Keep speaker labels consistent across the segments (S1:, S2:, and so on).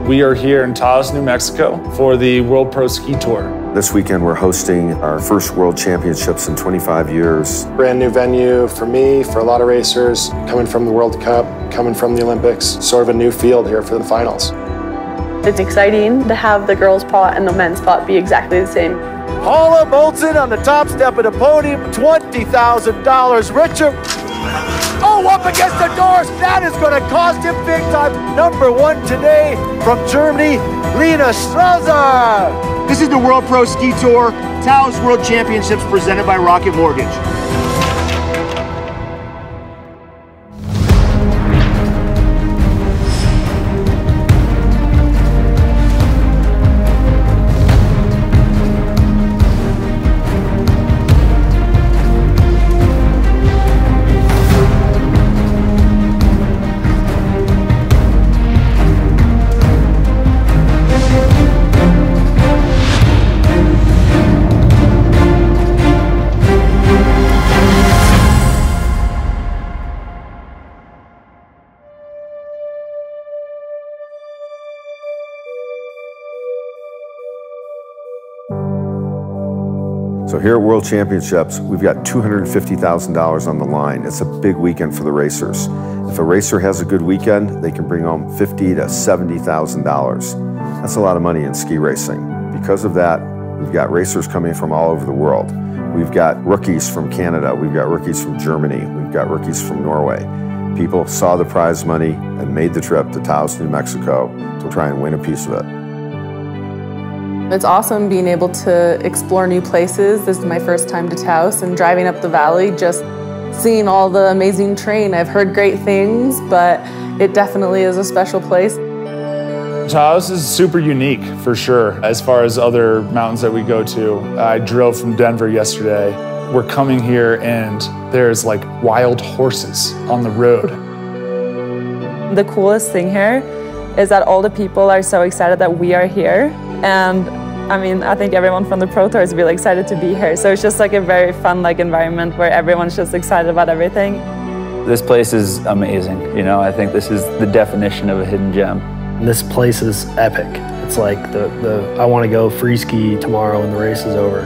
S1: We are here in Taos, New Mexico for the World Pro Ski Tour.
S2: This weekend we're hosting our first World Championships in 25 years.
S3: Brand new venue for me, for a lot of racers, coming from the World Cup, coming from the Olympics, sort of a new field here for the finals.
S4: It's exciting to have the girls' pot and the men's pot be exactly the same.
S5: Paula Moulton on the top step of the podium, $20,000 richer. Oh, up against the doors. That is going to cost him big time. Number one today from Germany, Lena Strasser.
S6: This is the World Pro Ski Tour, Taos World Championships presented by Rocket Mortgage.
S2: So here at World Championships, we've got $250,000 on the line. It's a big weekend for the racers. If a racer has a good weekend, they can bring home $50,000 to $70,000. That's a lot of money in ski racing. Because of that, we've got racers coming from all over the world. We've got rookies from Canada, we've got rookies from Germany, we've got rookies from Norway. People saw the prize money and made the trip to Taos, New Mexico to try and win a piece of it.
S7: It's awesome being able to explore new places. This is my first time to Taos, and driving up the valley, just seeing all the amazing terrain. I've heard great things, but it definitely is a special place.
S1: Taos is super unique, for sure, as far as other mountains that we go to. I drove from Denver yesterday. We're coming here and there's like wild horses on the road.
S8: The coolest thing here is that all the people are so excited that we are here. And I mean, I think everyone from the Pro Tour is really excited to be here. So it's just like a very fun environment where everyone's just excited about everything.
S9: This place is amazing. You know, I think this is the definition of a hidden gem.
S10: This place is epic. It's like I want to go free ski tomorrow when the race is over.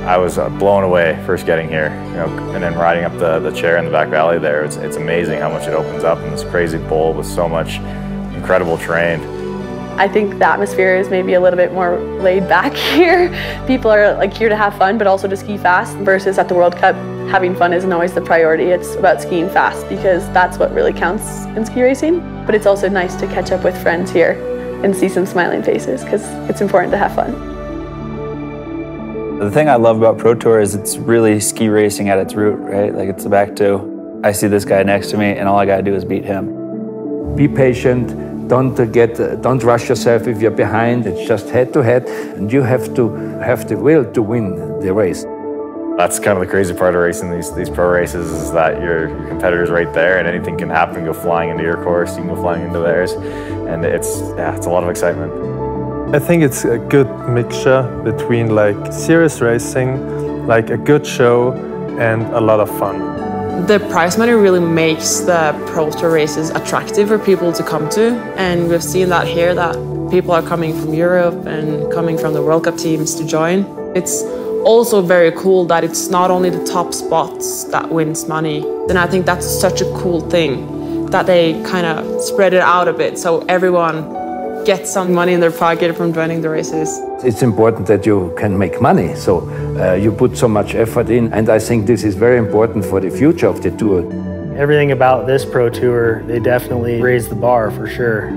S11: I was blown away first getting here, you know, and then riding up the chair in the back valley there. It's amazing how much it opens up in this crazy bowl with so much incredible terrain.
S4: I think the atmosphere is maybe a little bit more laid back here. People are like here to have fun, but also to ski fast, versus at the World Cup, having fun isn't always the priority. It's about skiing fast because that's what really counts in ski racing. But it's also nice to catch up with friends here and see some smiling faces because it's important to have fun.
S9: The thing I love about Pro Tour is it's really ski racing at its root, right? Like it's back to, I see this guy next to me and all I gotta do is beat him.
S12: Be patient. Don't rush yourself if you're behind. It's just head to head, and you have to have the will to win the race.
S11: That's kind of the crazy part of racing these pro races, is that your competitor's right there and anything can happen. Go flying into your course, you can go flying into theirs, and it's a lot of excitement.
S13: I think it's a good mixture between like serious racing, like a good show, and a lot of fun.
S7: The prize money really makes the Pro Tour races attractive for people to come to, and we've seen that here, that people are coming from Europe and coming from the World Cup teams to join. It's also very cool that it's not only the top spots that wins money, and I think that's such a cool thing, that they kind of spread it out a bit so everyone gets some money in their pocket from joining the races.
S12: It's important that you can make money, so you put so much effort in, and I think this is very important for the future of the tour.
S10: Everything about this Pro Tour, they definitely raised the bar for sure.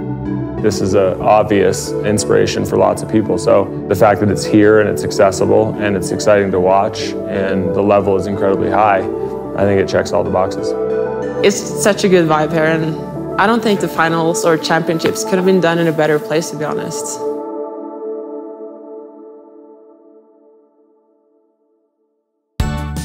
S14: This is an obvious inspiration for lots of people, so the fact that it's here and it's accessible and it's exciting to watch and the level is incredibly high, I think it checks all the boxes.
S7: It's such a good vibe here, and I don't think the finals or championships could have been done in a better place, to be honest.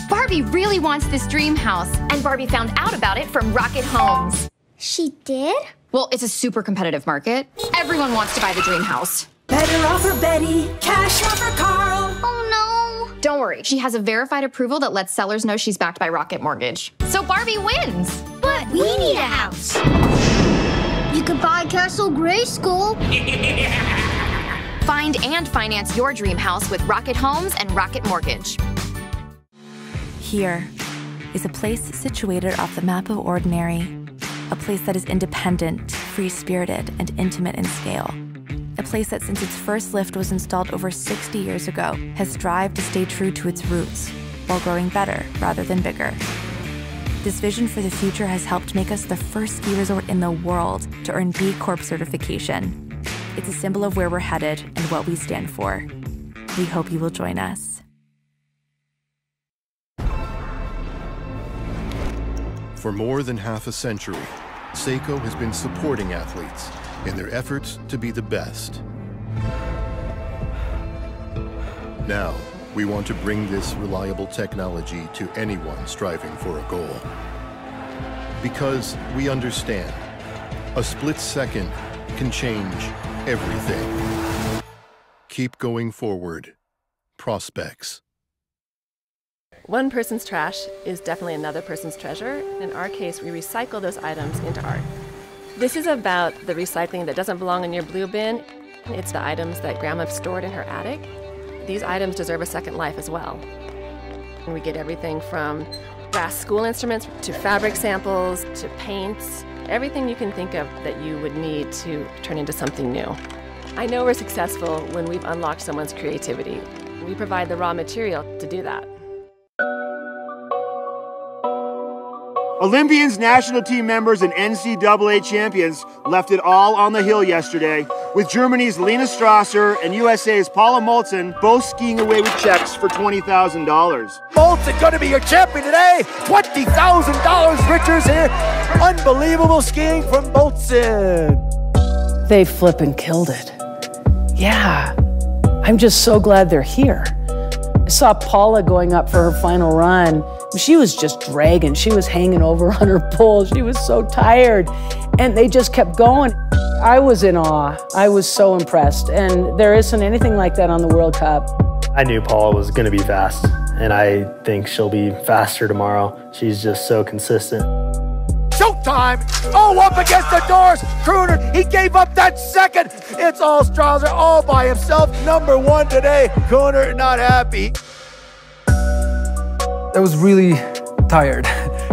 S15: Barbie really wants this dream house, and Barbie found out about it from Rocket Homes.
S16: She did?
S15: Well, it's a super competitive market. Everyone wants to buy the dream house.
S16: Better offer Betty, cash offer Carl. Oh no.
S15: Don't worry, she has a verified approval that lets sellers know she's backed by Rocket Mortgage. So Barbie wins.
S16: But we need a house. You could buy
S17: Castle Grayskull.
S15: Find and finance your dream house with Rocket Homes and Rocket Mortgage.
S18: Here is a place situated off the map of ordinary. A place that is independent, free-spirited, and intimate in scale. A place that since its first lift was installed over 60 years ago has strived to stay true to its roots while growing better rather than bigger. This vision for the future has helped make us the first ski resort in the world to earn B Corp certification. It's a symbol of where we're headed and what we stand for. We hope you will join us.
S19: For more than half a century, Seiko has been supporting athletes in their efforts to be the best. Now, we want to bring this reliable technology to anyone striving for a goal. Because we understand, a split second can change everything. Keep going forward. Prospex.
S20: One person's trash is definitely another person's treasure. In our case, we recycle those items into art. This is about the recycling that doesn't belong in your blue bin. It's the items that Grandma stored in her attic. These items deserve a second life as well. And we get everything from brass school instruments to fabric samples to paints, everything you can think of that you would need to turn into something new. I know we're successful when we've unlocked someone's creativity. We provide the raw material to do that.
S6: Olympians, national team members, and NCAA champions left it all on the hill yesterday, with Germany's Lena Strasser and USA's Paula Moltzen both skiing away with checks for $20,000.
S5: Moltzen going to be your champion today. $20,000. Richards here. Unbelievable skiing from Moltzen.
S21: They flippin' killed it. Yeah, I'm just so glad they're here. I saw Paula going up for her final run. She was just dragging. She was hanging over on her pole. She was so tired. And they just kept going. I was in awe. I was so impressed. And there isn't anything like that on the World Cup.
S10: I knew Paula was going to be fast, and I think she'll be faster tomorrow. She's just so consistent.
S5: Showtime! Oh, up against the doors! Crooner, he gave up that second! It's all Strasser all by himself. Number one today. Crooner not happy.
S22: I was really tired,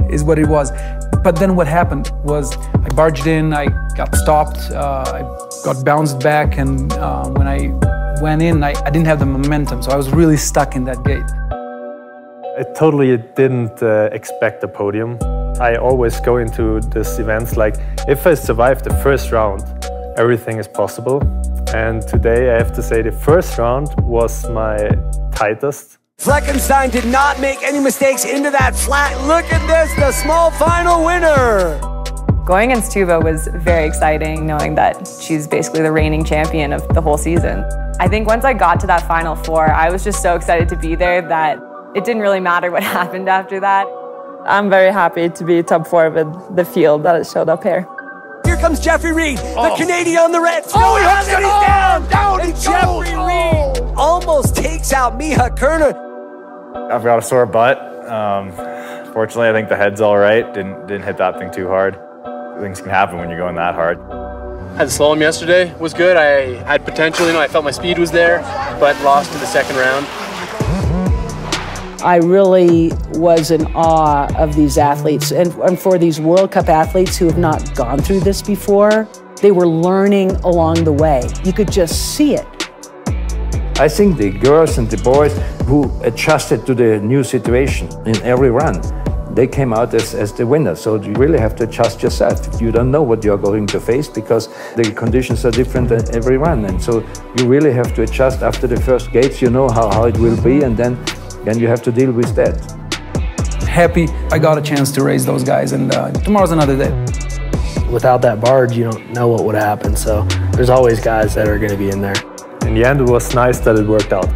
S22: is what it was. But then what happened was I barged in, I got stopped, I got bounced back, and when I went in, I didn't have the momentum, so I was really stuck in that gate.
S13: I totally didn't expect the podium. I always go into these events like, if I survive the first round, everything is possible. And today I have to say the first round was my tightest.
S5: Fleckenstein did not make any mistakes into that flat. Look at this, the small final winner.
S23: Going against Tuva was very exciting, knowing that she's basically the reigning champion of the whole season. I think once I got to that Final Four, I was just so excited to be there that it didn't really matter what happened after that.
S8: I'm very happy to be top 4 with the field that showed up here.
S5: Here comes Jeffrey Reed, the Canadian on the red. Oh, he hooks it down! Down he goes! Jeffrey Reed almost takes out Miha Kerner.
S11: I've got a sore butt. Fortunately, I think the head's all right. Didn't hit that thing too hard. Things can happen when you're going that hard.
S24: Had the slalom yesterday, was good. I had potential, I felt my speed was there, but lost in the second round.
S21: I really was in awe of these athletes, and for these World Cup athletes who have not gone through this before, they were learning along the way. You could just see it.
S12: I think the girls and the boys who adjusted to the new situation in every run, they came out as the winners. So you really have to adjust yourself. You don't know what you're going to face because the conditions are different in every run. And so you really have to adjust after the first gates. You know how it will be, and then you have to deal with that.
S22: Happy I got a chance to race those guys, and tomorrow's another day.
S10: Without that barge, you don't know what would happen. So there's always guys that are going to be in there.
S13: In the end, it was nice that it worked out.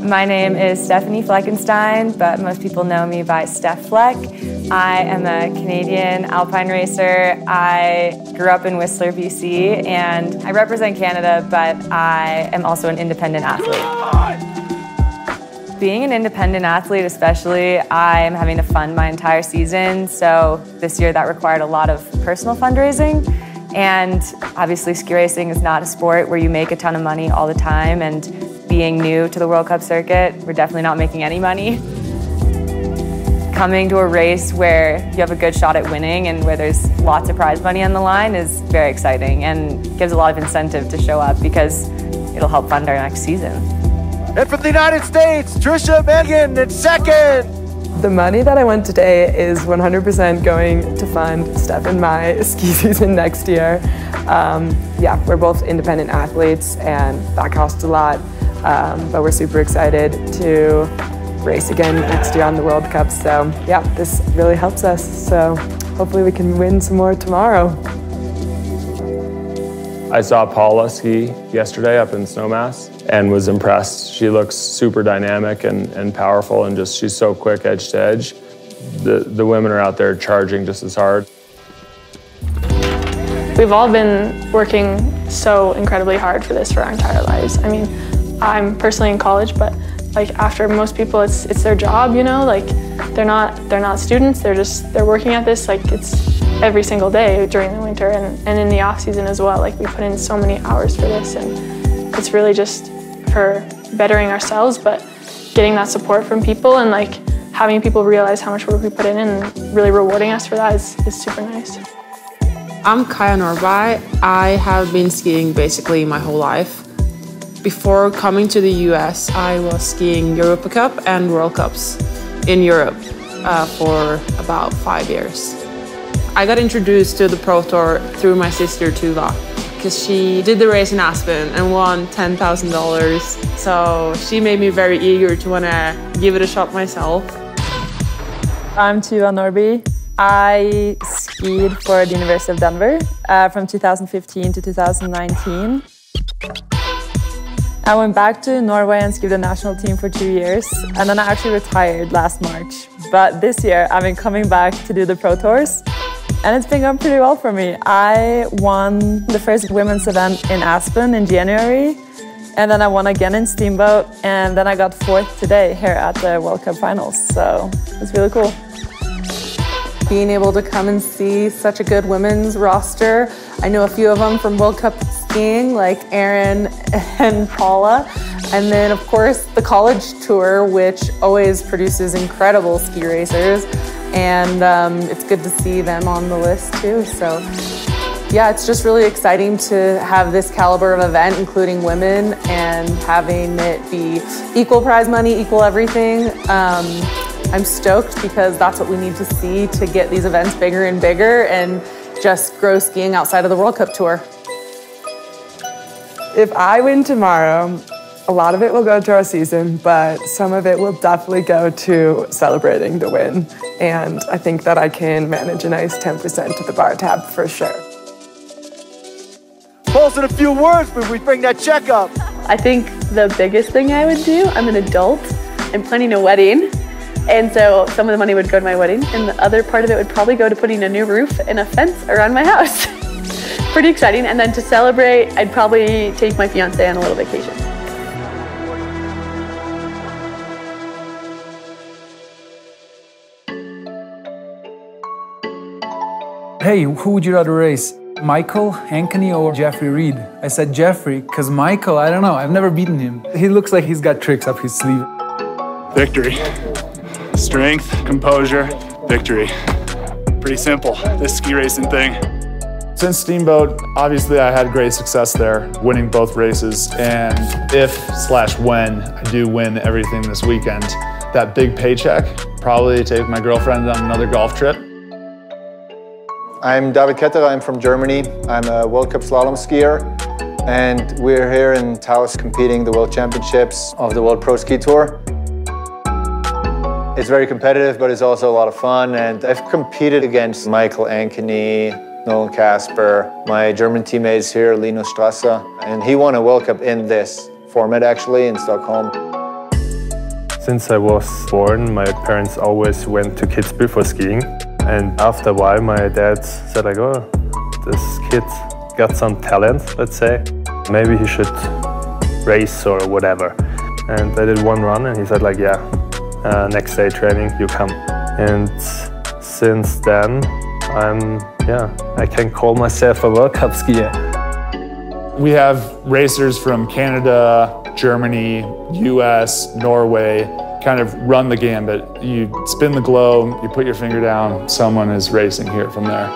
S23: My name is Stephanie Fleckenstein, but most people know me by Steph Fleck. I am a Canadian alpine racer. I grew up in Whistler, BC, and I represent Canada, but I am also an independent athlete. Being an independent athlete especially, I am having to fund my entire season, so this year that required a lot of personal fundraising. And obviously ski racing is not a sport where you make a ton of money all the time, and being new to the World Cup circuit, we're definitely not making any money. Coming to a race where you have a good shot at winning and where there's lots of prize money on the line is very exciting and gives a lot of incentive to show up because it'll help fund our next season.
S5: And from the United States, Trisha Megan in second.
S7: The money that I won today is 100% going to fund Steph and my ski season next year. Yeah, we're both independent athletes and that costs a lot, but we're super excited to race again next year on the World Cup. So yeah, this really helps us. So hopefully we can win some more tomorrow.
S14: I saw Paula ski yesterday up in Snowmass and was impressed. She looks super dynamic and powerful, and just she's so quick edge to edge. The women are out there charging just as hard.
S1: We've all been working so incredibly hard for this for our entire lives. I mean, I'm personally in college, but like after most people, it's their job, you know, like they're not students, they're working at this, like it's every single day during the winter and in the off season as well. Like we put in so many hours for this, and it's really just for bettering ourselves, but getting that support from people and like having people realize how much work we put in and really rewarding us for that is super nice.
S7: I'm Kaja Norby. I have been skiing basically my whole life. Before coming to the US, I was skiing Europa Cup and World Cups in Europe for about 5 years. I got introduced to the Pro Tour through my sister Tuva, because she did the race in Aspen and won $10,000. So she made me very eager to want to give it a shot myself.
S8: I'm Tuva Norby. I skied for the University of Denver from 2015 to 2019. I went back to Norway and skied the national team for 2 years, and then I actually retired last March. But this year, I've been coming back to do the Pro Tours, and it's been going pretty well for me. I won the first women's event in Aspen in January, and then I won again in Steamboat, and then I got 4th today here at the World Cup Finals, so it's really cool.
S2: Being able to come and see such a good women's roster. I know a few of them from World Cup skiing, like Erin and Paula. And then, of course, the college tour, which always produces incredible ski racers. And it's good to see them on the list, too. So, yeah, it's just really exciting to have this caliber of event, including women, and having it be equal prize money, equal everything. I'm stoked because that's what we need to see to get these events bigger and bigger and just grow skiing outside of the World Cup Tour.
S7: If I win tomorrow, a lot of it will go to our season, but some of it will definitely go to celebrating the win. And I think that I can manage a nice 10% to the bar tab for sure.
S5: Pulse in a few words, but we bring that check up.
S4: I think the biggest thing I would do, I'm an adult, I'm planning a wedding. And so some of the money would go to my wedding, and the other part of it would probably go to putting a new roof and a fence around my house. Pretty exciting. And then to celebrate, I'd probably take my fiance on a little vacation.
S22: Hey, who would you rather race? Michael, Ankeny, or Jeffrey Reed? I said Jeffrey, because Michael, I don't know, I've never beaten him. He looks like he's got tricks up his sleeve.
S3: Victory. Strength, composure, victory. Pretty simple, this ski racing thing.
S17: Since Steamboat, obviously I had great success there, winning both races. And if/when I do win everything this weekend, that big paycheck, probably take my girlfriend on another golf trip.
S25: I'm David Ketterer, I'm from Germany. I'm a World Cup slalom skier, and we're here in Taos competing the World Championships of the World Pro Ski Tour. It's very competitive, but it's also a lot of fun, and I've competed against Michael Ankeny, Nolan Casper, my German teammates here, Linus Strasser, and he won a World Cup in this format actually in Stockholm.
S13: Since I was born, my parents always went to Kitzbühel for skiing. And after a while, my dad said like, oh, this kid got some talent, let's say. Maybe he should race or whatever. And I did one run and he said like, yeah, next day training, you come. And since then, I can call myself a World Cup skier.
S17: We have racers from Canada, Germany, US, Norway, kind of run the gambit. You spin the globe, you put your finger down, someone is racing here from there.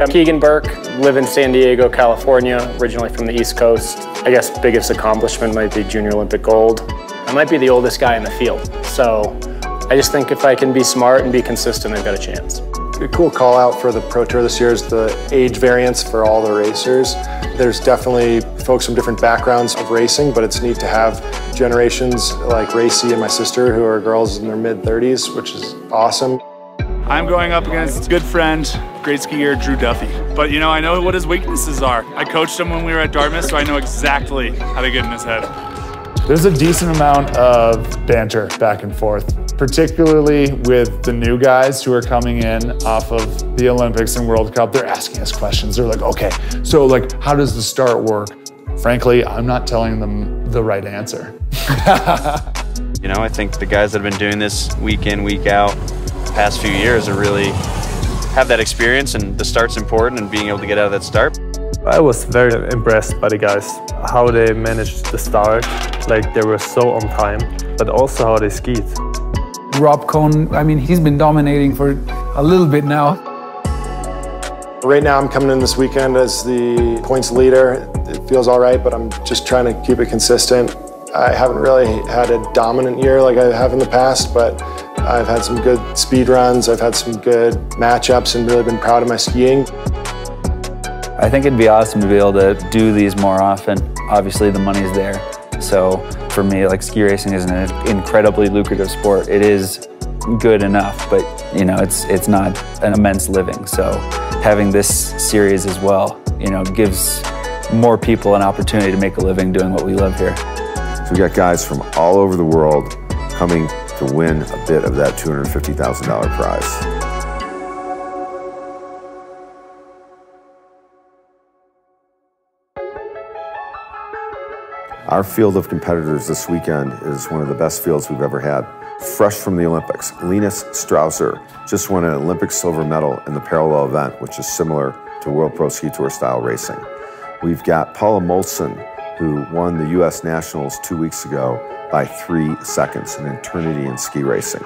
S9: I'm Keegan Burke, live in San Diego, California, originally from the East Coast. I guess biggest accomplishment might be Junior Olympic gold. I might be the oldest guy in the field, so I just think if I can be smart and be consistent, I've got a chance.
S15: A cool call out for the Pro Tour this year is the age variance for all the racers. There's definitely folks from different backgrounds of racing, but it's neat to have generations like Racy and my sister who are girls in their mid-30s, which is awesome.
S3: I'm going up against a good friend, great skier, Drew Duffy. But you know, I know what his weaknesses are. I coached him when we were at Dartmouth, so I know exactly how to get in his head.
S17: There's a decent amount of banter back and forth, particularly with the new guys who are coming in off of the Olympics and World Cup. They're asking us questions. They're like, okay, so like, how does the start work? Frankly, I'm not telling them the right answer.
S16: You know, I think the guys that have been doing this week in, week out, past few years are really have that experience, and the start's important and being able to get out of that start.
S13: I was very impressed by the guys, how they managed the start, like they were so on time, but also how they skied.
S22: Rob Cohn, I mean, he's been dominating for a little bit now.
S15: Right now I'm coming in this weekend as the points leader. It feels all right, but I'm just trying to keep it consistent. I haven't really had a dominant year like I have in the past, but I've had some good speed runs, I've had some good matchups and really been proud of my skiing.
S18: I think it'd be awesome to be able to do these more often. Obviously the money's there. So for me, like, ski racing is an incredibly lucrative sport. It is good enough, but you know, it's not an immense living. So having this series as well, you know, gives more people an opportunity to make a living doing what we love here.
S19: So we got guys from all over the world coming to win a bit of that $250,000 prize. Our field of competitors this weekend is one of the best fields we've ever had. Fresh from the Olympics, Linus Strauser just won an Olympic silver medal in the parallel event, which is similar to World Pro Ski Tour style racing. We've got Paula Molson, who won the US Nationals 2 weeks ago by 3 seconds, an eternity in ski racing.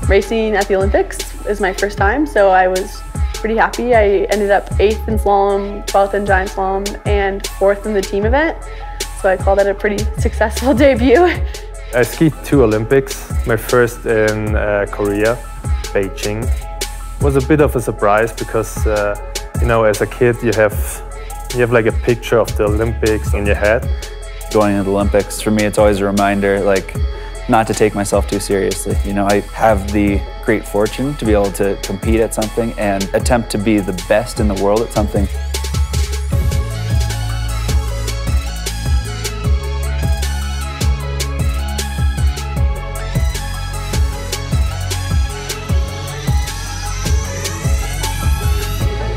S4: Racing at the Olympics is my first time, so I was pretty happy. I ended up 8th in slalom, 12th in giant slalom, and 4th in the team event. So I call that a pretty successful debut.
S13: I skied 2 Olympics. My first in Korea, Beijing. It was a bit of a surprise because, you know, as a kid you have like a picture of the Olympics in your head.
S18: Going to the Olympics, for me, it's always a reminder, like, not to take myself too seriously. You know, I have the great fortune to be able to compete at something and attempt to be the best in the world at something.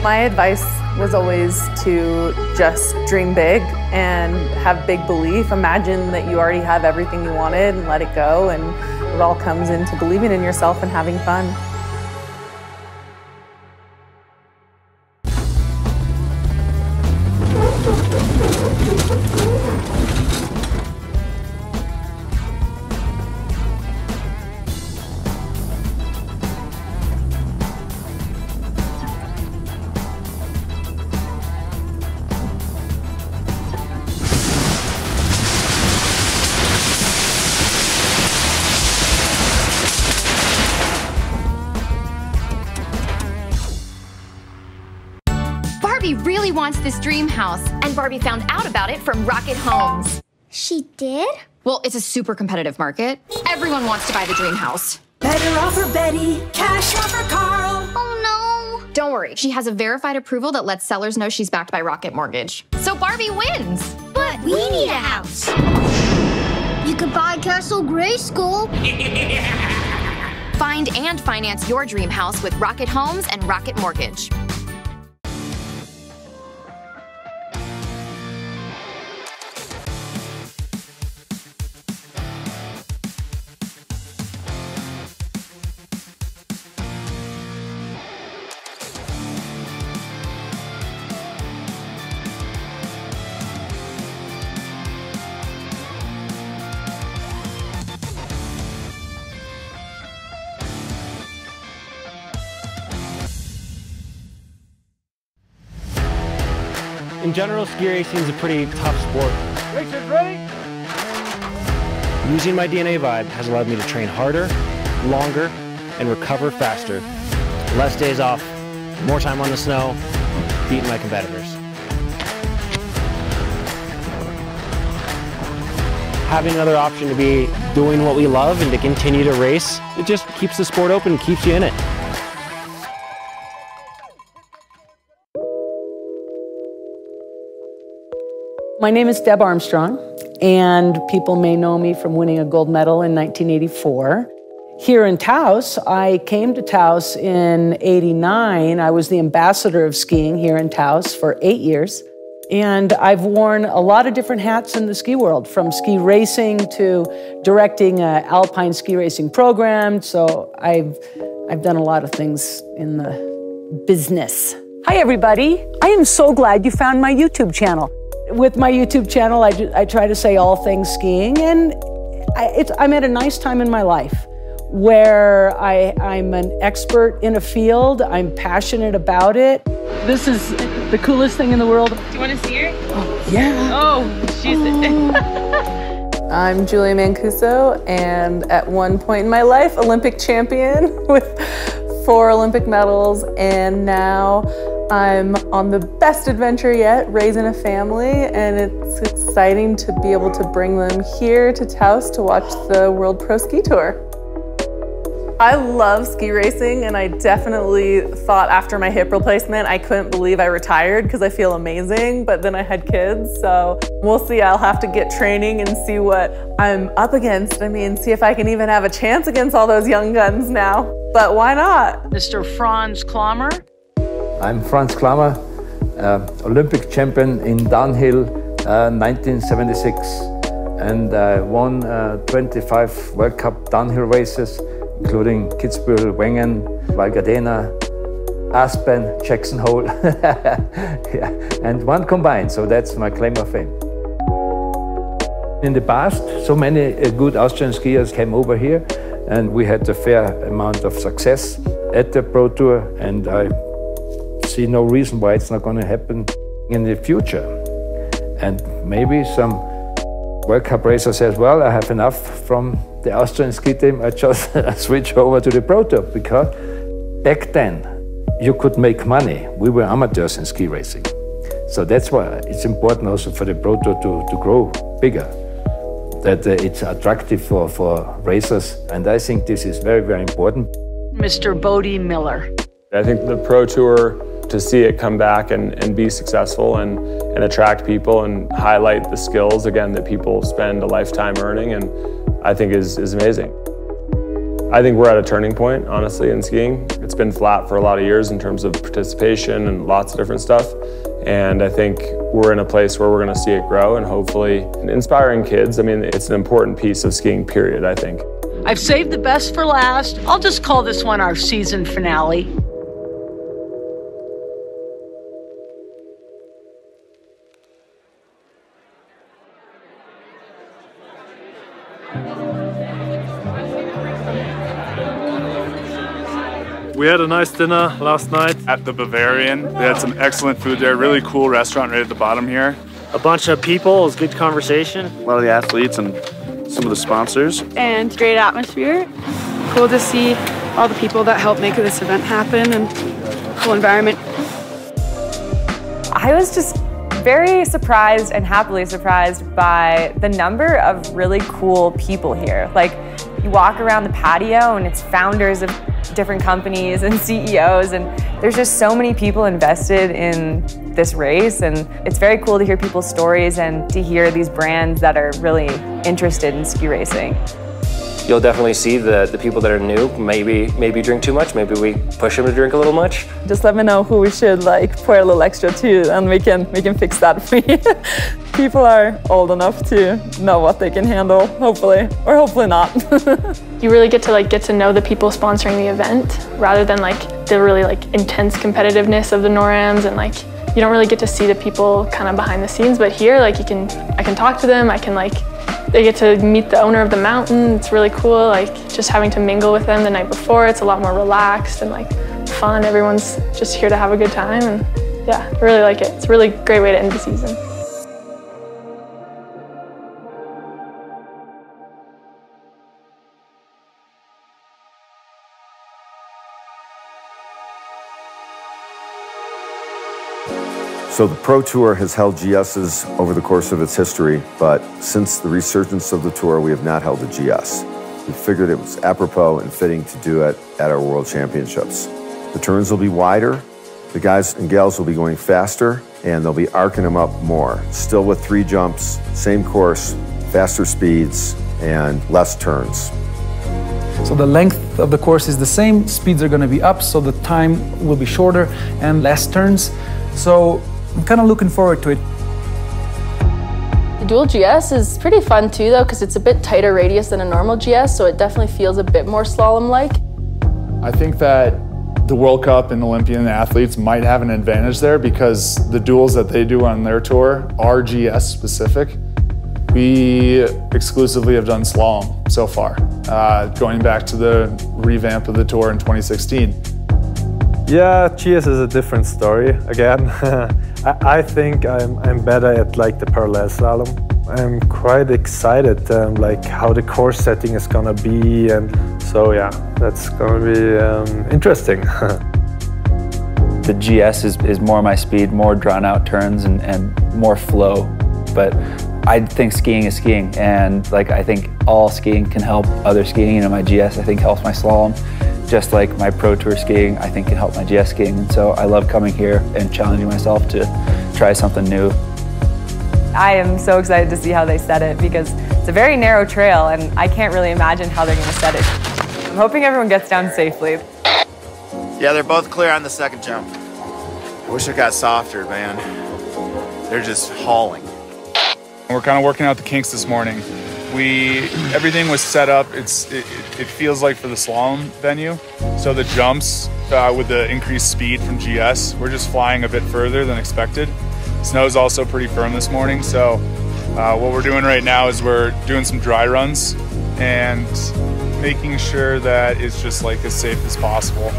S2: My advice was always to just dream big and have big belief. Imagine that you already have everything you wanted and let it go, and it all comes into believing in yourself and having fun.
S26: Barbie really wants this dream house, and Barbie found out about it from Rocket Homes.
S27: She did?
S26: Well, it's a super competitive market. Everyone wants to buy the dream house.
S27: Better offer Betty, cash offer Carl. Oh no.
S26: Don't worry, she has a verified approval that lets sellers know she's backed by Rocket Mortgage. So Barbie wins!
S6: But we need a house. You could buy Castle Grayskull.
S26: Find and finance your dream house with Rocket Homes and Rocket Mortgage.
S11: In general, ski racing is a pretty tough sport.
S5: Racers ready?
S11: Using my DNA vibe has allowed me to train harder, longer, and recover faster. Less days off, more time on the snow, beating my competitors. Having another option to be doing what we love and to continue to race, it just keeps the sport open and keeps you in it.
S12: My name is Deb Armstrong, and people may know me from winning a gold medal in 1984. Here in Taos, I came to Taos in '89. I was the ambassador of skiing here in Taos for 8 years. And I've worn a lot of different hats in the ski world, from ski racing to directing an alpine ski racing program. So I've done a lot of things in the business. Hi, everybody. I am so glad you found my YouTube channel. With my YouTube channel, I try to say all things skiing, and I'm at a nice time in my life where I'm an expert in a field, I'm passionate about it. This is the coolest thing in the world.
S23: Do you want to see her?
S12: Oh, yeah.
S23: Oh, she's...
S2: I'm Julia Mancuso, and at one point in my life, Olympic champion with 4 Olympic medals, and now I'm on the best adventure yet, raising a family, and it's exciting to be able to bring them here to Taos to watch the World Pro Ski Tour. I love ski racing, and I definitely thought after my hip replacement I couldn't believe I retired because I feel amazing, but then I had kids, so we'll see. I'll have to get training and see what I'm up against. I mean, see if I can even have a chance against all those young guns now, but why not?
S12: Mr. Franz Klammer.
S20: I'm Franz Klammer, Olympic champion in downhill 1976, and I won 25 World Cup downhill races, including Kitzbühel, Wengen, Val Gardena, Aspen, Jackson Hole, yeah, and 1 combined, so that's my claim of fame. In the past, so many good Austrian skiers came over here, and we had a fair amount of success at the Pro Tour, and I see no reason why it's not going to happen in the future. And maybe some World Cup racers as well. I have enough from the Austrian ski team. I just switch over to the Pro Tour, because back then you could make money. We were amateurs in ski racing. So that's why it's important also for the Pro Tour to grow bigger, that it's attractive for racers. And I think this is very, very important.
S12: Mr. Bodie Miller.
S14: I think the Pro Tour, to see it come back and be successful and attract people and highlight the skills, again, that people spend a lifetime earning, and I think is amazing. I think we're at a turning point, honestly, in skiing. It's been flat for a lot of years in terms of participation and lots of different stuff. And I think we're in a place where we're going to see it grow, and hopefully inspiring kids. I mean, it's an important piece of skiing, period, I think.
S12: I've saved the best for last. I'll just call this one our season finale.
S13: We had a nice dinner last night
S3: at the Bavarian. They had some excellent food there. Really cool restaurant right at the bottom here.
S11: A bunch of people, it was good conversation.
S16: A lot of the athletes and some of the sponsors.
S21: And great atmosphere. Cool to see all the people that helped make this event happen, and cool environment.
S23: I was just very surprised and happily surprised by the number of really cool people here. Like, you walk around the patio and it's founders of different companies and CEOs, and There's just so many people invested in this race, and it's very cool to hear people's stories and to hear these brands that are really interested in ski racing.
S1: You'll definitely see the people that are new maybe drink too much, maybe we push them to drink a little much.
S4: Just let me know who we should like pour a little extra to, and we can fix that for you. People are old enough to know what they can handle, hopefully, or hopefully not.
S7: You really get to know the people sponsoring the event rather than like the really like intense competitiveness of the NORAMs, and like you don't really get to see the people kind of behind the scenes. But here, like I can talk to them. They get to meet the owner of the mountain. It's really cool. Like just having to mingle with them the night before. It's a lot more relaxed and like fun. Everyone's just here to have a good time, and yeah, I really like it. It's a really great way to end the season.
S19: So the Pro Tour has held GSs over the course of its history, but since the resurgence of the Tour, we have not held a GS. We figured it was apropos and fitting to do it at our World Championships. The turns will be wider, the guys and gals will be going faster, and they'll be arcing them up more. Still with 3 jumps, same course, faster speeds, and less turns.
S22: So the length of the course is the same, speeds are going to be up, so the time will be shorter and less turns. So I'm kind of looking forward to it.
S4: The dual GS is pretty fun too though, because it's a bit tighter radius than a normal GS, so it definitely feels a bit more slalom-like.
S17: I think that the World Cup and Olympian athletes might have an advantage there because the duels that they do on their tour are GS specific. We exclusively have done slalom so far, going back to the revamp of the tour in 2016.
S13: Yeah, GS is a different story again. I think I'm better at like the parallel slalom. I'm quite excited like how the course setting is gonna be, and so yeah, that's gonna be interesting.
S18: The GS is more my speed, more drawn out turns and more flow, but I think skiing is skiing, and like I think all skiing can help other skiing. You know, my GS I think helps my slalom, just like my Pro Tour skiing I think can help my GS skiing. And so I love coming here and challenging myself to try something new.
S23: I am so excited to see how they set it because it's a very narrow trail and I can't really imagine how they're going to set it. I'm hoping everyone gets down safely.
S8: Yeah, they're both clear on the second jump. I wish it got softer, man. They're just hauling.
S3: We're kind of working out the kinks this morning. Everything was set up. It feels like for the slalom venue. So the jumps with the increased speed from GS, we're just flying a bit further than expected. Snow's also pretty firm this morning. So what we're doing right now is we're doing some dry runs and making sure that it's just like as safe as possible.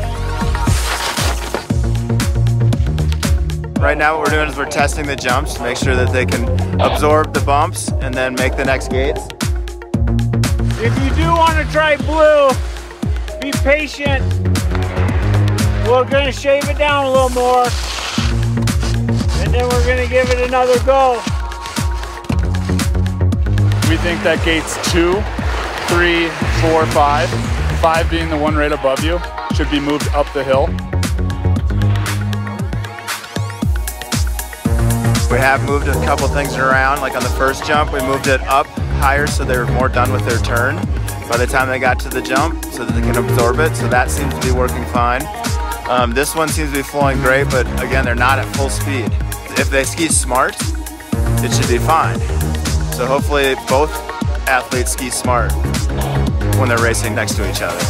S8: Right now what we're doing is we're testing the jumps to make sure that they can absorb the bumps and then make the next gates.
S10: If you do want to try blue, be patient. We're going to shave it down a little more. And then we're going to give it another go.
S3: We think that gates 2, 3, 4, 5, 5 being the one right above you, should be moved up the hill.
S8: We have moved a couple things around, like on the first jump, we moved it up higher so they were more done with their turn by the time they got to the jump so that they can absorb it, so that seems to be working fine. This one seems to be flowing great, but again, they're not at full speed. If they ski smart, it should be fine. So hopefully both athletes ski smart when they're racing next to each other.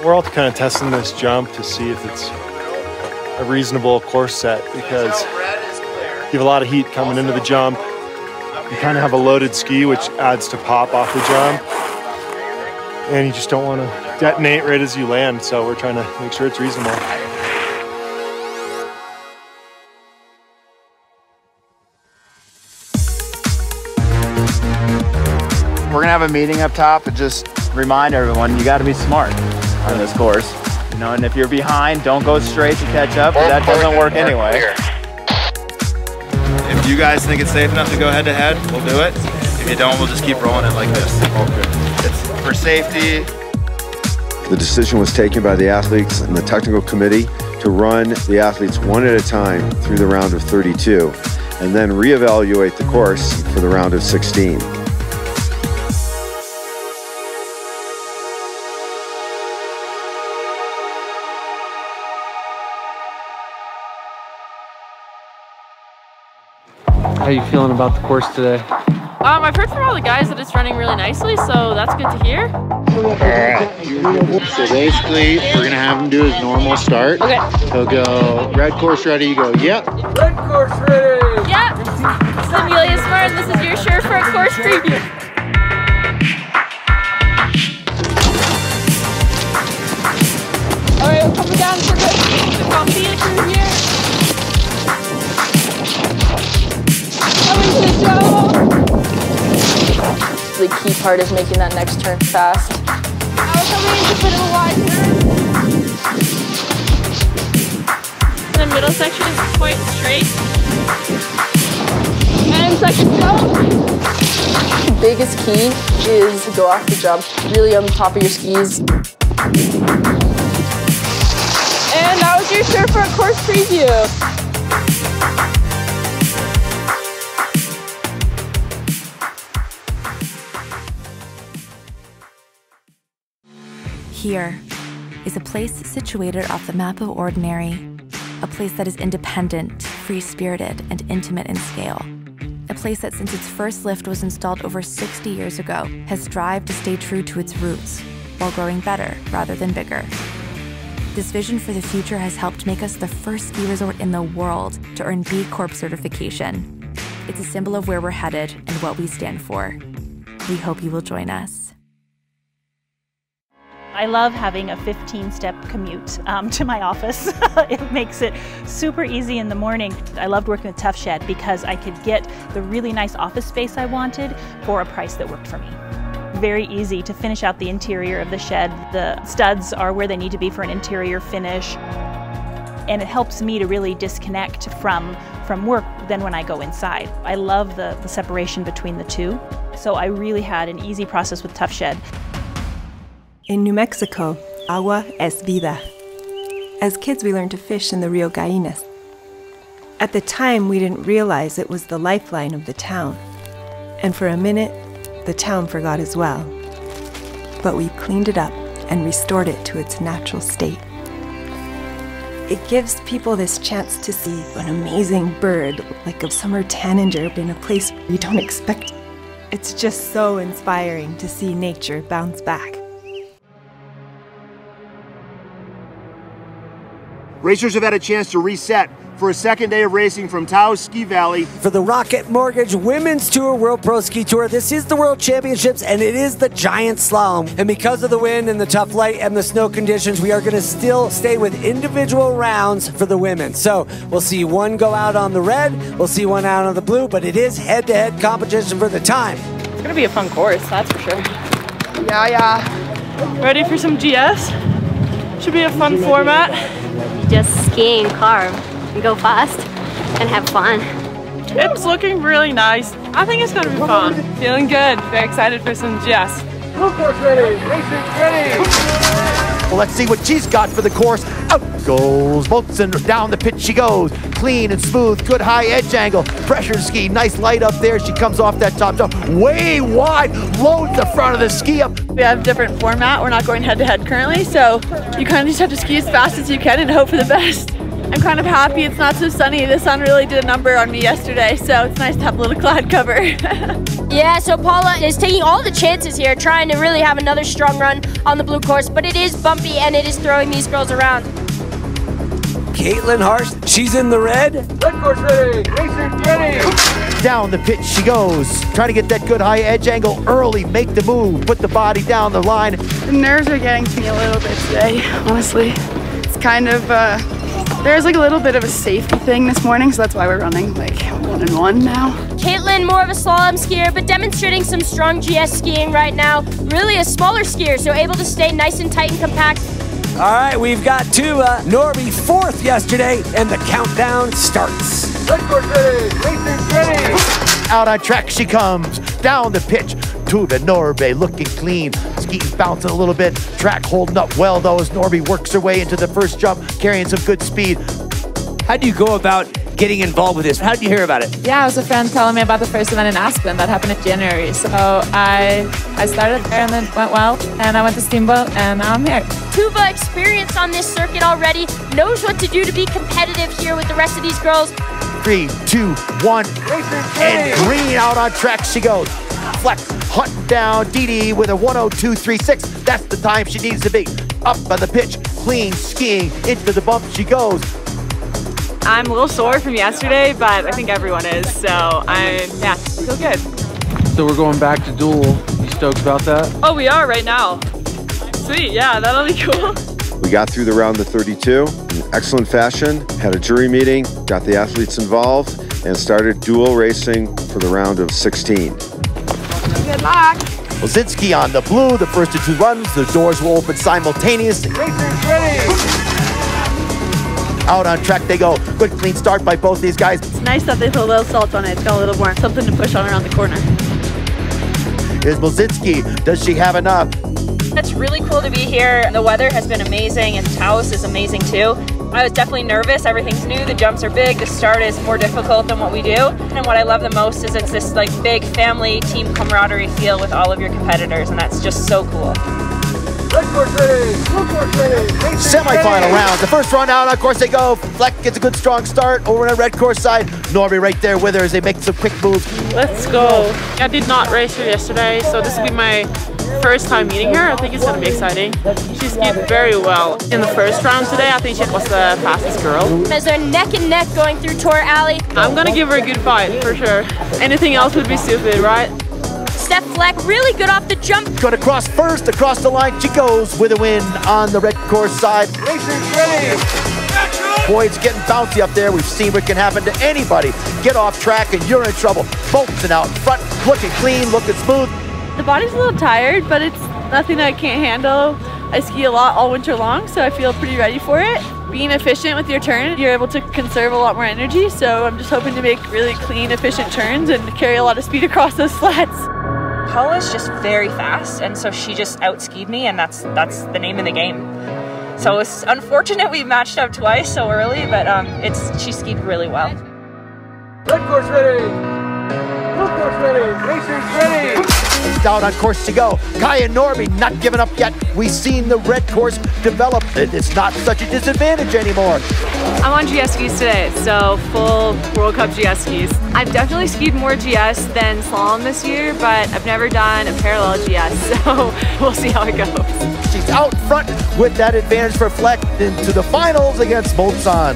S15: We're all kind of testing this jump to see if it's a reasonable course set because you have a lot of heat coming into the jump. You kind of have a loaded ski, which adds to pop off the jump. And you just don't want to detonate right as you land, so we're trying to make sure it's reasonable.
S8: We're gonna have a meeting up top and just remind everyone you got to be smart on this course. You know, and if you're behind, don't go straight to catch up. That doesn't work anyway. If you guys think it's safe enough to go head to head, we'll do it. If you don't, we'll just keep rolling it like this.
S15: Okay.
S8: It's for safety.
S19: The decision was taken by the athletes and the technical committee to run the athletes one at a time through the round of 32, and then reevaluate the course for the round of 16.
S5: How are you feeling about the course today?
S6: I've heard from all the guys that it's running really nicely, so that's good to hear.
S9: All right. So basically, we're gonna have him do his normal start.
S6: Okay.
S9: He'll go red course ready. You go, yep.
S6: Red course ready. Yep. This is Amelia Smart, and this is your Surefront course preview. All right, we're coming down for good. Bumpy through here. Coming to the show. The key part is making that next turn fast. Now we're coming into a bit of a wide turn. The middle section is quite straight. And second jump. The biggest key is to go off the jump, really on the top of your skis. And that was your Surefront course preview.
S24: Here is a place situated off the map of ordinary, a place that is independent, free-spirited, and intimate in scale. A place that since its first lift was installed over 60 years ago has strived to stay true to its roots while growing better rather than bigger. This vision for the future has helped make us the first ski resort in the world to earn B Corp certification. It's a symbol of where we're headed and what we stand for. We hope you will join us.
S25: I love having a 15-step commute to my office. It makes it super easy in the morning. I loved working with Tough Shed because I could get the really nice office space I wanted for a price that worked for me. Very easy to finish out the interior of the shed. The studs are where they need to be for an interior finish. And it helps me to really disconnect from work than when I go inside. I love the separation between the two. So I really had an easy process with Tough Shed.
S26: In New Mexico, agua es vida. As kids, we learned to fish in the Rio Gallinas. At the time, we didn't realize it was the lifeline of the town. And for a minute, the town forgot as well. But we cleaned it up and restored it to its natural state. It gives people this chance to see an amazing bird, like a summer tanager, in a place you don't expect. It's just so inspiring to see nature bounce back.
S27: Racers have had a chance to reset for a second day of racing from Taos Ski Valley.
S28: For the Rocket Mortgage Women's Tour World Pro Ski Tour, this is the World Championships and it is the Giant Slalom. And because of the wind and the tough light and the snow conditions, we are going to still stay with individual rounds for the women. So we'll see one go out on the red, we'll see one out on the blue, but it is head-to-head competition for the time.
S6: It's going to be a fun course, that's for sure. Yeah. Ready for some GS? Should be a fun format.
S29: Just skiing carb and go fast and have fun.
S6: It's looking really nice. I think it's going to be fun. Feeling good. Very excited for some GS.
S27: Blue course ready. Racing ready.
S30: Well, let's see what she's got for the course. Out goes Voltson, down the pitch she goes. Clean and smooth, good high edge angle. Pressure ski, nice light up there. She comes off that top jump, way wide, loads the front of the ski up.
S4: We have a different format. We're not going head-to-head currently, so you kind of just have to ski as fast as you can and hope for the best. I'm kind of happy it's not so sunny. The sun really did a number on me yesterday, so it's nice to have a little cloud cover.
S29: Yeah, so Paula is taking all the chances here, trying to really have another strong run on the blue course, but it is bumpy and it is throwing these girls around.
S28: Caitlin Harsh, she's in the red.
S27: Red course ready, racing ready.
S30: Down the pitch she goes, trying to get that good high edge angle early, make the move, put the body down the line.
S21: The nerves are getting to me a little bit today, honestly. It's kind of, there's like a little bit of a safety thing this morning, so that's why we're running like 1-on-1 now.
S29: Caitlin, more of a slalom skier, but demonstrating some strong GS skiing right now. Really a smaller skier, so able to stay nice and tight and compact.
S28: All right, we've got Tuva Norby fourth yesterday, and the countdown starts.
S27: Red course ready, racing ready.
S30: Out on track she comes, down the pitch, Tuva Norby looking clean. Ski's bouncing a little bit. Track holding up well, though, as Norby works her way into the first jump, carrying some good speed.
S28: How do you go about getting involved with this? How did you hear about it?
S1: Yeah, it was a friend telling me about the first event in Aspen that happened in January. So I started there and then went well, and I went to Steamboat, and now I'm here.
S29: Tuva, experienced on this circuit already, knows what to do to be competitive here with the rest of these girls.
S30: 3, 2, 1, and green out on track she goes. Flex hunting down Dee with a 1:02.36. That's the time she needs to be. Up on the pitch, clean skiing into the bump she goes.
S1: I'm a little sore from yesterday, but I think everyone is, so I feel good.
S5: So we're going back to duel. You stoked about that?
S1: Oh, we are right now. Sweet, yeah, that'll be cool.
S19: We got through the round of 32 in excellent fashion, had a jury meeting, got the athletes involved, and started dual racing for the round of 16.
S1: Good luck.
S30: Mozinski on the blue, the first of 2 runs, the doors will open simultaneously. Out on track they go. Good clean start by both these guys.
S4: It's nice that they put a little salt on it. It's got a little more something to push on around the corner.
S30: Here's Mozinski. Does she have enough?
S1: It's really cool to be here. The weather has been amazing, and Taos is amazing too. I was definitely nervous. Everything's new. The jumps are big. The start is more difficult than what we do. And what I love the most is it's this like big family team camaraderie feel with all of your competitors, and that's just so cool.
S30: Semi-final round. The first run out, of course they go. Fleck gets a good strong start over on the red course side. Norby right there with her as they make some quick moves.
S1: Let's go. I did not race her yesterday, so this will be my first time meeting her. I think it's going to be exciting. She skied very well. In the first round today, I think she was the fastest girl.
S29: As they're neck and neck going through Tour Alley.
S1: I'm going to give her a good fight, for sure. Anything else would be stupid, right?
S29: Steph Fleck really good off the jump.
S30: Going to cross first, across the line she goes with a win on the red course side. Boy, it's getting bouncy up there. We've seen what can happen to anybody. Get off track and you're in trouble. Bolting out in front, looking clean, looking smooth.
S4: The body's a little tired, but it's nothing I can't handle. I ski a lot all winter long, so I feel pretty ready for it. Being efficient with your turn, you're able to conserve a lot more energy, so I'm just hoping to make really clean, efficient turns and carry a lot of speed across those flats.
S1: Paula's just very fast, and so she just out-skied me, and that's the name of the game. So it's unfortunate we matched up twice so early, but she skied really well.
S30: Red course ready! Blue course ready! Racers ready! Down on course to go. Kaya Norby not giving up yet. We've seen the red course develop. It's not such a disadvantage anymore.
S1: I'm on GS skis today, so full World Cup GS skis. I've definitely skied more GS than slalom this year, but I've never done a parallel GS, so we'll see how it goes.
S30: She's out front with that advantage for Fleck into the finals against Moltson.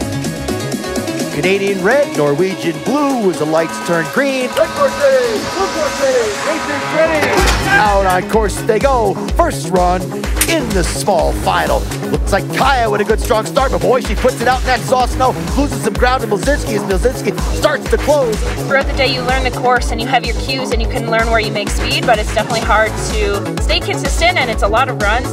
S30: Canadian red, Norwegian blue as the lights turn green. Red course ready, blue course ready, racers ready. Out on course they go. First run in the small final. Looks like Kaya with a good strong start, but boy, she puts it out in that soft snow, loses some ground to Mozinski as Mozinski starts to close.
S1: Throughout the day, you learn the course and you have your cues and you can learn where you make speed, but it's definitely hard to stay consistent, and it's a lot of runs.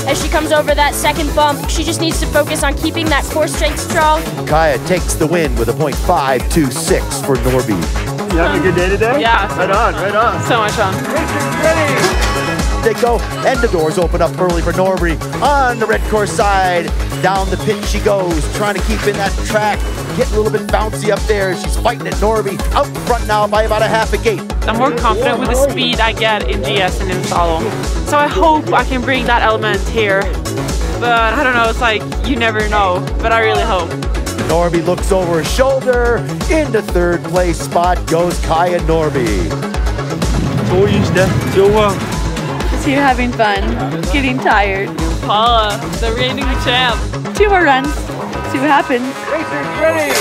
S29: As she comes over that second bump, she just needs to focus on keeping that core strength strong.
S30: Kaya takes the win with a .526 for Norby.
S1: You having a good day today? Yeah.
S30: Right on, right on.
S1: So much fun.
S30: They go, and the doors open up early for Norby. On the red course side, down the pit she goes, trying to keep in that track. Getting a little bit bouncy up there. She's fighting at Norby. Out front now by about a half a gate.
S1: I'm more confident with the speed I get in GS and in slalom. So I hope I can bring that element here. But I don't know, it's like, you never know. But I really hope.
S30: Norby looks over her shoulder. Into third place spot goes Kaya Norby.
S4: Just here having fun, getting tired.
S1: Paula, the reigning champ.
S4: 2 more runs, see what happens.
S30: Racers ready!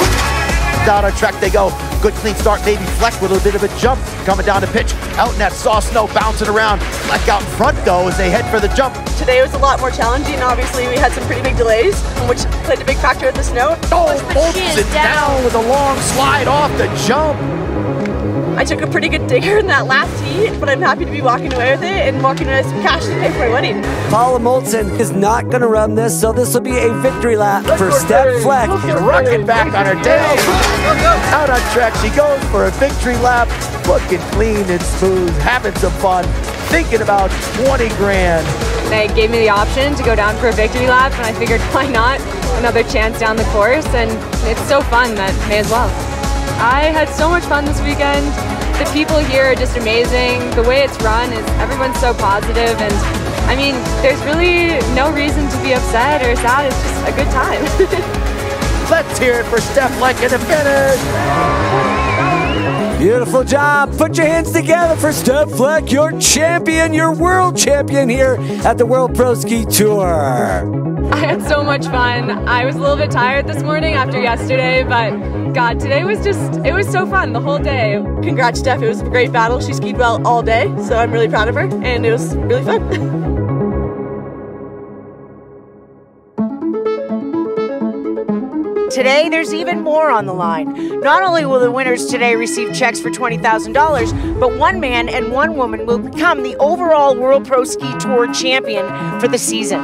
S30: Down on track they go. Good clean start, maybe Fleck with a bit of a jump. Coming down to pitch, out in that soft snow, bouncing around. Fleck out in front though as they head for the jump.
S4: Today was a lot more challenging. Obviously, we had some pretty big delays, which played a big factor with the snow.
S30: Oh, bolts it down with a long slide off the jump.
S4: I took a pretty good digger in that last heat, but I'm happy to be walking away with it and walking away with some cash to pay for my wedding.
S28: Paula Moulton is not going to run this, so this will be a victory lap for Steph Fleck.
S30: Rocking back on her tail. Out on track she goes for a victory lap. Looking clean and smooth, having some fun, thinking about 20 grand.
S23: They gave me the option to go down for a victory lap, and I figured, why not? Another chance down the course, and it's so fun that may as well. I had so much fun this weekend. The people here are just amazing. The way it's run is everyone's so positive, and I mean, there's really no reason to be upset or sad. It's just a good time.
S30: Let's hear it for Steph Fleck in the finish.
S28: Beautiful job. Put your hands together for Steph Fleck, your champion, your world champion here at the World Pro Ski Tour.
S23: I had so much fun. I was a little bit tired this morning after yesterday, but God, today was it was so fun the whole day.
S4: Congrats, Steph. It was a great battle. She skied well all day, so I'm really proud of her, and it was really fun.
S2: Today, there's even more on the line. Not only will the winners today receive checks for $20,000, but one man and one woman will become the overall World Pro Ski Tour champion for the season.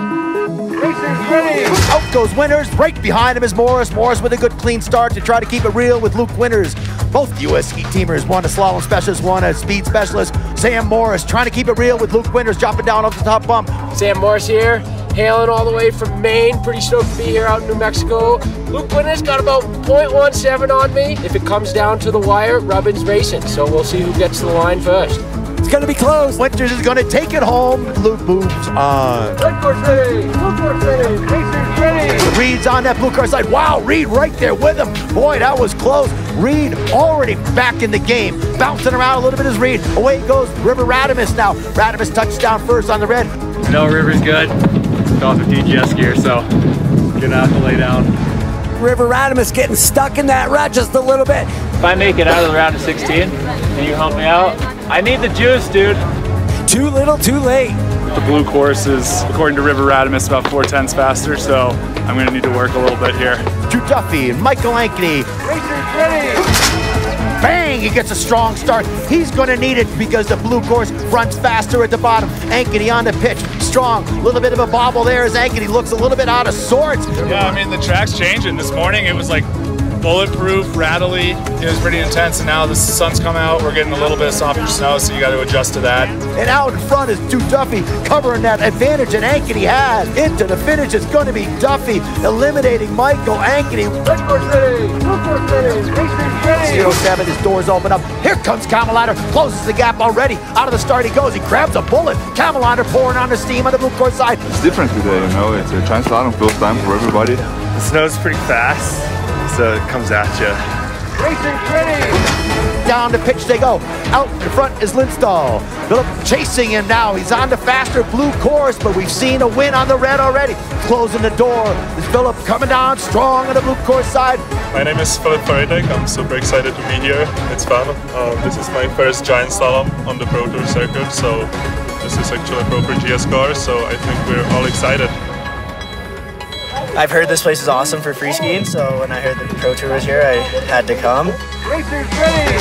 S30: Out goes Winters. Right behind him is Morris. Morris with a good clean start to try to keep it real with Luke Winters. Both U.S. ski teamers, one a slalom specialist, one a speed specialist. Sam Morris trying to keep it real with Luke Winters, dropping down off the top bump.
S7: Sam Morris here, hailing all the way from Maine. Pretty stoked to be here out in New Mexico. Luke Winters got about 0.17 on me. If it comes down to the wire, Rubbin's racing. So we'll see who gets to the line first.
S30: It's going to be close. Winters is going to take it home. Luke moves on.
S7: Red course ready. Blue course ready. Racers ready.
S30: Reed's on that blue car side. Wow, Reed right there with him. Boy, that was close. Reed already back in the game. Bouncing around a little bit as Reed. Away goes River Radimus now. Radimus touchdown first on the red.
S11: No, River's good. Off of DGS gear, so gonna have to lay down.
S28: River Radimus getting stuck in that rut just a little bit.
S11: If I make it out of the round of 16, can you help me out? I need the juice, dude.
S28: Too little, too late.
S3: The blue course is, according to River Radimus, about 4/10 faster, so I'm gonna need to work a little bit here.
S30: Drew Duffy and Michael Ankeny.
S7: Racers ready.
S30: Bang, he gets a strong start. He's gonna need it because the blue course runs faster at the bottom. Ankeny on the pitch, strong. A little bit of a bobble there as Ankeny looks a little bit out of sorts.
S3: Yeah, I mean, the track's changing. This morning it was like bulletproof, rattly. It was pretty intense, and now the sun's come out. We're getting a little bit of softer snow, so you got to adjust to that.
S30: And out in front is Drew Duffy covering that advantage that Ankeny has. Into the finish, it's going to be Duffy eliminating Michael Ankeny.
S7: Red course ready. Blue course ready. Racers ready.
S30: 07, his doors open up. Here comes Kamalander, closes the gap already. Out of the start he goes. He grabs a bullet. Kamalander pouring on the steam on the blue course side.
S12: It's different today, you know. It's a giant slalom, first time for everybody.
S3: The snow's pretty fast, so it comes at you.
S7: Racers ready.
S30: Down the pitch they go. Out in front is Lindstall. Philip chasing him now. He's on the faster blue course, but we've seen a win on the red already. Closing the door. Is Philip coming down strong on the blue course side.
S13: My name is Philip Faradek. I'm super excited to be here. It's fun. This is my first giant slalom on the Pro Tour circuit, so this is actually a proper GS car, so I think we're all excited.
S14: I've heard this place is awesome for free skiing, so when I heard the Pro Tour was here, I had to come.
S7: Racers ready.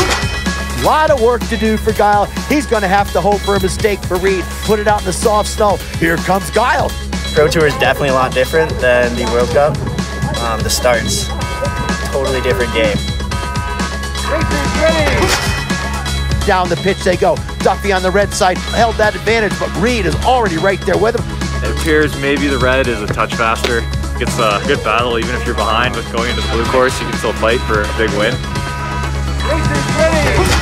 S30: A lot of work to do for Guile. He's going to have to hope for a mistake for Reed. Put it out in the soft snow. Here comes Guile.
S14: Pro Tour is definitely a lot different than the World Cup. The start's totally different game.
S7: Racers ready.
S30: Down the pitch they go. Duffy on the red side held that advantage, but Reed is already right there with him.
S11: It appears maybe the red is a touch faster. It's a good battle, even if you're behind with going into the blue course, you can still fight for a big win.
S7: Racers ready.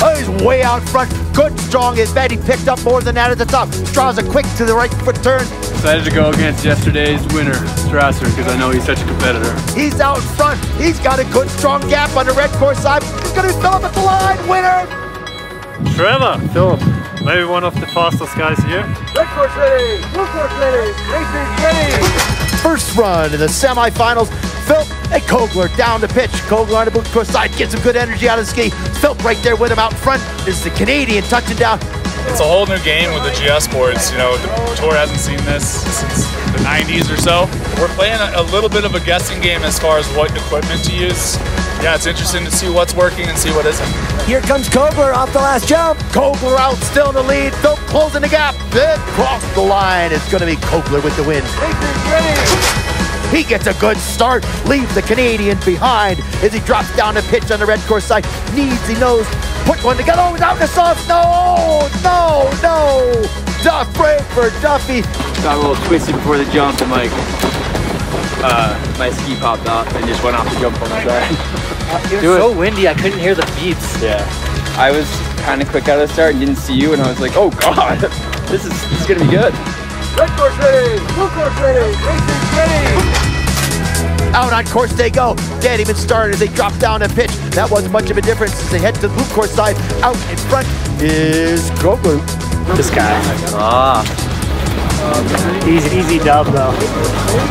S30: Oh, he's way out front. Good, strong his bet. He picked up more than that at the top. Draws a quick to the right foot turn.
S11: Excited to go against yesterday's winner, Strasser, because I know he's such a competitor.
S30: He's out front. He's got a good, strong gap on the red course side. He's going to be Philip at the line. Winner.
S11: Trevor, Philip, maybe one of the fastest guys here.
S7: Red course ready. Blue course ready. Racers ready.
S30: First run in the semifinals. Philip and Kogler down the pitch. Kogler on the blue course side gets some good energy out of the ski. Philip right there with him out front. This is the Canadian touching down.
S3: It's a whole new game with the GS boards. You know, the tour hasn't seen this since the 90s or so. We're playing a little bit of a guessing game as far as what equipment to use. Yeah, it's interesting to see what's working and see what isn't.
S28: Here comes Kogler off the last jump.
S30: Kogler out, still in the lead. Philp closing the gap. Then across the line. It's going to be Kogler with the win. He gets a good start, leaves the Canadian behind as he drops down the pitch on the red course side. He knows, put one together. Oh, down the soft snow. Oh, no. Duff break for Duffy.
S8: Got a little twisty before the jump and my ski popped off and just went off the jump on my side.
S9: It was so windy, I couldn't hear the beeps.
S8: Yeah. I was kind of quick out of the start and didn't see you, and I was like, oh God, this is going to be good.
S30: Red course ready, blue course ready, racing's ready. Out on course they go. Can't even start as they drop down a pitch. That wasn't much of a difference as they head to the blue course side. Out in front is Kogler.
S9: This guy. Easy dub though.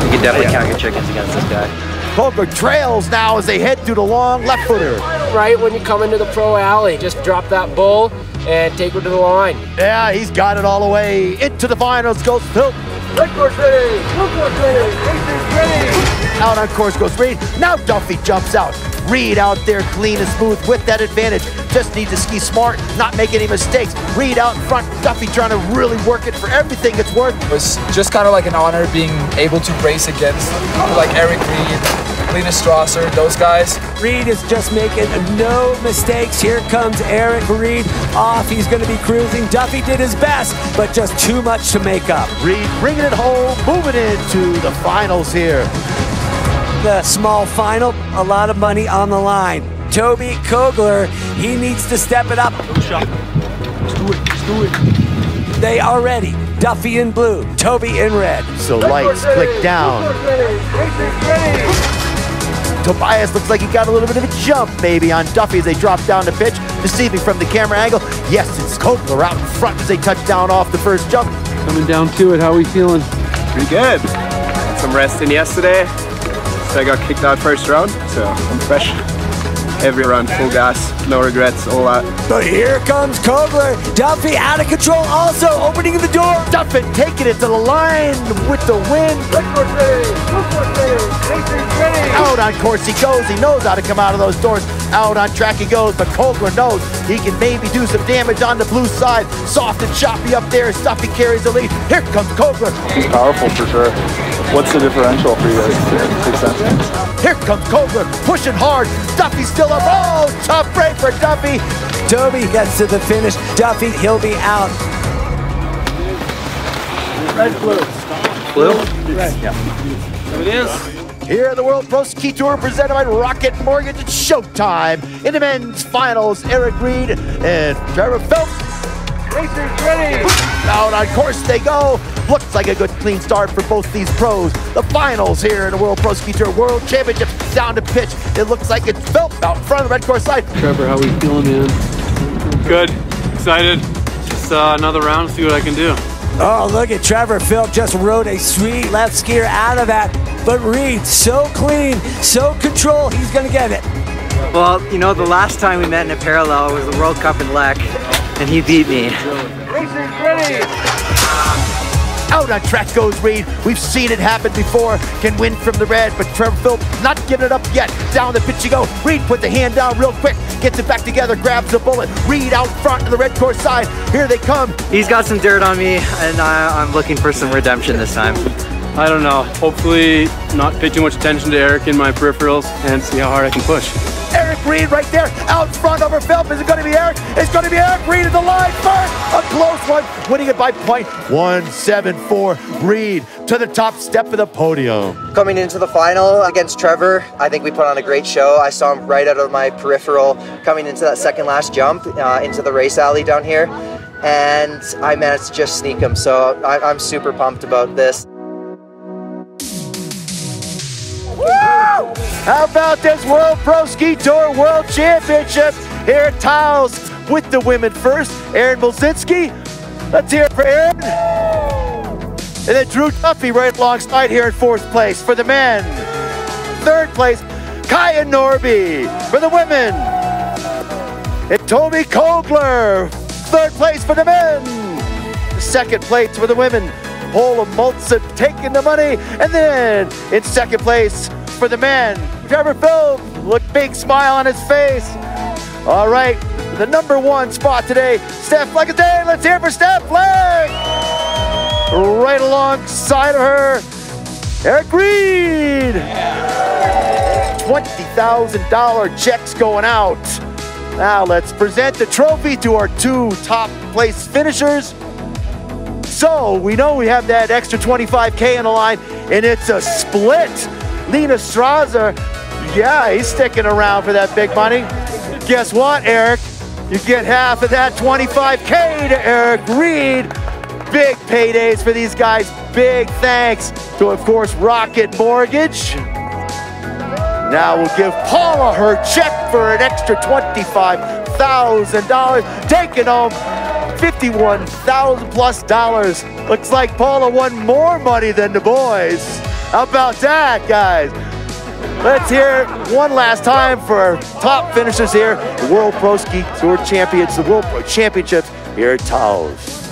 S9: You can definitely count your chickens against this guy.
S30: Kogler trails now as they head through the long left footer.
S7: Right when you come into the pro alley, just drop that bull and take her to the line.
S30: Yeah, he's got it all the way into the finals. Goes Philp. Red course ready, blue course ready, racing's ready. Out on course goes Reed. Now Duffy jumps out. Reed out there clean and smooth with that advantage. Just needs to ski smart, not make any mistakes. Reed out in front, Duffy trying to really work it for everything it's worth.
S10: It was just kind of like an honor being able to race against people like Eric Reed, Linus Strasser, those guys.
S28: Reed is just making no mistakes. Here comes Eric Reed off. He's going to be cruising. Duffy did his best, but just too much to make up.
S30: Reed bringing it home, moving into the finals here.
S28: The small final, a lot of money on the line. Toby Kogler, he needs to step it up.
S8: No shot. Let's do it.
S28: They are ready. Duffy in blue, Toby in red.
S30: So lights click down. Tobias looks like he got a little bit of a jump maybe on Duffy as they drop down the pitch. Deceiving from the camera angle. Yes, it's Kogler out in front as they touch down off the first jump.
S5: Coming down to it, how are we feeling?
S8: Pretty good. Some rest in yesterday. So I got kicked out first round, so I'm fresh. Every run, full gas, no regrets, all that.
S28: But here comes Kogler. Duffy out of control also, opening the door.
S30: Duffy taking it to the line with the win. Out on course he goes. He knows how to come out of those doors. Out on track he goes, but Kogler knows he can maybe do some damage on the blue side. Soft and choppy up there as Duffy carries the lead. Here comes Kogler.
S12: He's powerful for sure. What's the differential for you guys? 6 cents?
S30: Here comes Kogler, pushing hard. Duffy's still up. Oh, tough break for Duffy.
S28: Toby gets to the finish. Duffy, he'll be out.
S8: Red, blue. Blue?
S9: Red.
S8: Yeah.
S9: There it is.
S30: Here at the World Pro Ski Tour presented by Rocket Mortgage. It's showtime. In the men's finals, Eric Reed and Trevor Philp. Racers ready. Out on course they go. Looks like a good clean start for both these pros. The finals here in the World Pro Ski Tour World Championship down to pitch. It looks like it's Philp out in front of the red course side.
S5: Trevor, how are we feeling, man?
S8: Good. Excited. Just another round, see what I can do.
S28: Oh, look at Trevor. Philp just rode a sweet left skier out of that. But Reed, so clean, so control, he's going to get it.
S9: Well, you know, the last time we met in a parallel was the World Cup in Lech, and he beat me.
S30: Racers ready. Out on track goes Reed. We've seen it happen before. Can win from the red, but Trevor Philp not giving it up yet. Down the pitch you go. Reed put the hand down real quick. Gets it back together, grabs the bullet. Reed out front to the red course side. Here they come.
S9: He's got some dirt on me, and I'm looking for some redemption this time.
S8: I don't know. Hopefully not pay too much attention to Eric in my peripherals and see how hard I can push.
S30: Eric Reed right there, out front over Philp. Is it going to be Eric? It's going to be Eric Reed at the line first. A close one, winning it by point 174. Reed to the top step of the podium.
S15: Coming into the final against Trevor, I think we put on a great show. I saw him right out of my peripheral coming into that second last jump into the race alley down here, and I managed to just sneak him. So I'm super pumped about this.
S30: Woo! How about this World Pro Ski Tour World Championship here at Taos with the women first. Aaron Bolzinski. Let's hear it for Aaron. And then Drew Duffy right alongside here in fourth place for the men. Third place, Kaya Norby for the women. And Toby Kogler third place for the men. Second place for the women. Paula Moltzen taking the money. And then in second place for the men, Trevor Phil, look, big smile on his face. All right, the number one spot today, Steph Fleck-Day. Let's hear it for Steph Fleck. Right alongside of her, Eric Reed. $20,000 checks going out. Now let's present the trophy to our two top place finishers. So we know we have that extra $25K on the line, and it's a split. Lena Strasser, yeah, he's sticking around for that big money. Guess what, Eric? You get half of that $25K to Eric Reed. Big paydays for these guys. Big thanks to, of course, Rocket Mortgage. Now we'll give Paula her check for an extra $25,000, taking home $51,000 plus. Looks like Paula won more money than the boys. How about that, guys? Let's hear it one last time for our top finishers here, the World Pro Ski Tour Champions, the World Pro Championships here at Taos.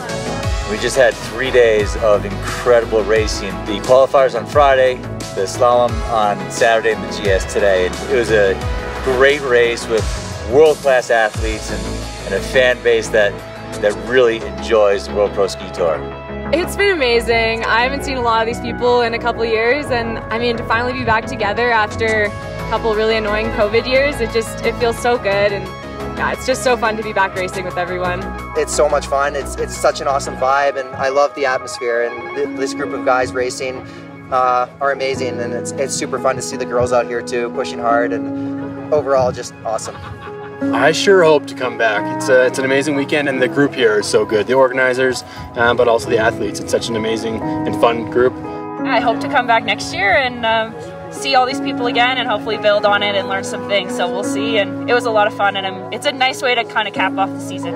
S6: We just had 3 days of incredible racing. The qualifiers on Friday, the slalom on Saturday, and the GS today. It was a great race with world-class athletes and a fan base that really enjoys the World Pro Ski Tour.
S23: It's been amazing. I haven't seen a lot of these people in a couple of years, and I mean, to finally be back together after a couple really annoying COVID years, it feels so good, and yeah, it's just so fun to be back racing with everyone.
S15: It's so much fun. It's such an awesome vibe, and I love the atmosphere, and this group of guys racing are amazing, and it's super fun to see the girls out here too, pushing hard, and overall just awesome.
S16: I sure hope to come back. It's an amazing weekend, and the group here is so good. The organizers, but also the athletes. It's such an amazing and fun group.
S1: I hope to come back next year and see all these people again and hopefully build on it and learn some things. So we'll see. And it was a lot of fun, and it's a nice way to kind of cap off the season.